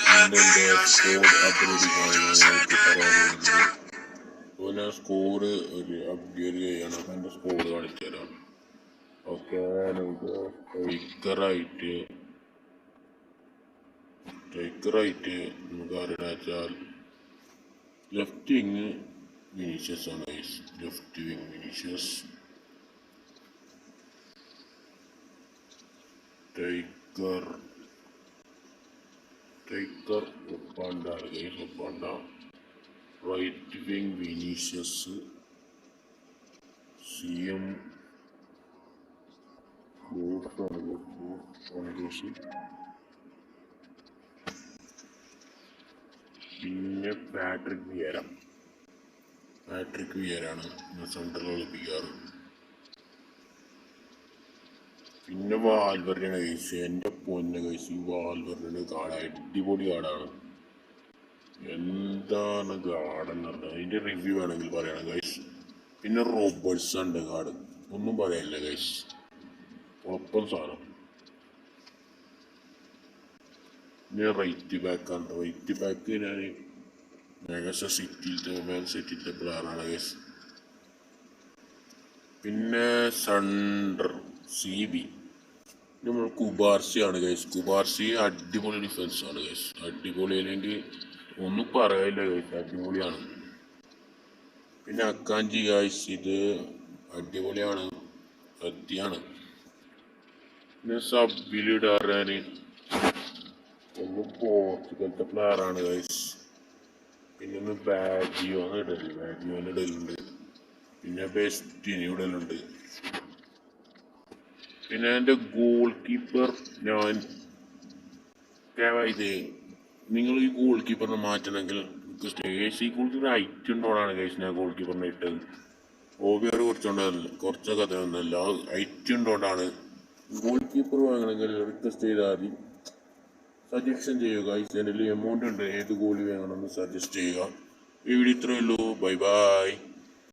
ഇന്നെൻ്റെ squad upgrading ആണ് നിങ്ങൾക്ക് പറയാൻ പോകുന്നത്. അപ്പോൾ ഞാൻ സ്കോഡ് ഒരു അപ്ഗ്രേഡ് ചെയ്യണം. എൻ്റെ സ്കോഡ് കാണിച്ചു തരാം. ഓക്കെ, നമുക്ക് സ്ട്രൈക്കറായിട്ട് നമുക്ക് ആരുടെ വെച്ചാൽ ലെഫ്റ്റ് വിങ് വിനീഷ്യസ് ആണ്. Left wing Vinicius. സ്ട്രൈക്കർ ഒപ്പാണ്ടാണ് ഗൈസ്, ഒപ്പാണ്ട. Right wing Vinicius. CM പിന്നെ പാട്രിക് വിയറാണ് സെൻട്രൽ കളിപ്പിക്കാറ്. പിന്നെ വാൽവെർഡെയാണ് കഴിച്ച്. എൻ്റെ പൊന്നെ കഴിച്ച്, ഈ വാൽവെർഡെ കാർഡ് അടിപൊളി കാർഡാണ്. എന്താണ് കാർഡെന്ന് പറഞ്ഞാൽ അതിൻ്റെ റിവ്യൂ വേണമെങ്കിൽ പറയണം ഗൈസ്. പിന്നെ റോബർട്ട്സന്റെ കാർഡ് ഒന്നും പറയാനില്ല ഗൈസ്, ഒപ്പം സാധനം. പിന്നെ റൈറ്റ് ബാക്ക് ഞാൻ മാൻ സിറ്റിയിലത്തെ പ്ലെയറാണ് ഗൈസ്. പിന്നെ സെൻട്രൽ CB നമ്മൾ കുബാർസിയാണ് ഗൈസ്. കുബാർസി അടിപൊളി ഡിഫൻസാണ് ഗൈസ്, അടിപൊളി അല്ലെങ്കിൽ ഒന്നും പറയാനില്ല ഗൈസ്, അടിപൊളിയാണ്. പിന്നെ അക്കാഞ്ചി ഗൈസ്, ഇത് അടിപൊളിയാണ്, സത്യാണ്. പിന്നെ സബിലിടാറാന് ഒന്ന് പോർച്ചുഗലത്തെ പ്ലെയറാണ് ഗൈസ്. പിന്നെ ഒന്ന് ബാജിയോന്ന് ഇടലുണ്ട്. പിന്നെ ബെസ്റ്റിന് ഇടലുണ്ട്. പിന്നെ എൻ്റെ ഗോൾ കീപ്പർ നിങ്ങൾ ഈ ഗോൾ കീപ്പറിനെ മാറ്റണമെങ്കിൽ AC കൂടുതൽ ഹൈറ്റ് ഉണ്ടോടാണ് ഗൈസ് ഞാൻ ഗോൾ കീപ്പറിനെ ഇട്ടത്. ഓവിയർ കുറച്ചൊക്കെ അതൊന്നല്ല, ഹൈറ്റ് ഉണ്ടോണ്ടാണ്. ഗോൾ കീപ്പർ വാങ്ങണമെങ്കിൽ റിക്വസ്റ്റ് ചെയ്താൽ മതി, സജഷൻ ചെയ്യുക. ഈ ചാനലിൽ എമൗണ്ട് ഉണ്ട്, ഏത് ഗോളി വേണമെന്ന് സജസ്റ്റ് ചെയ്യുക. ഈ വീഡിയോ ഇത്രയേ ഉള്ളൂ. ബൈ.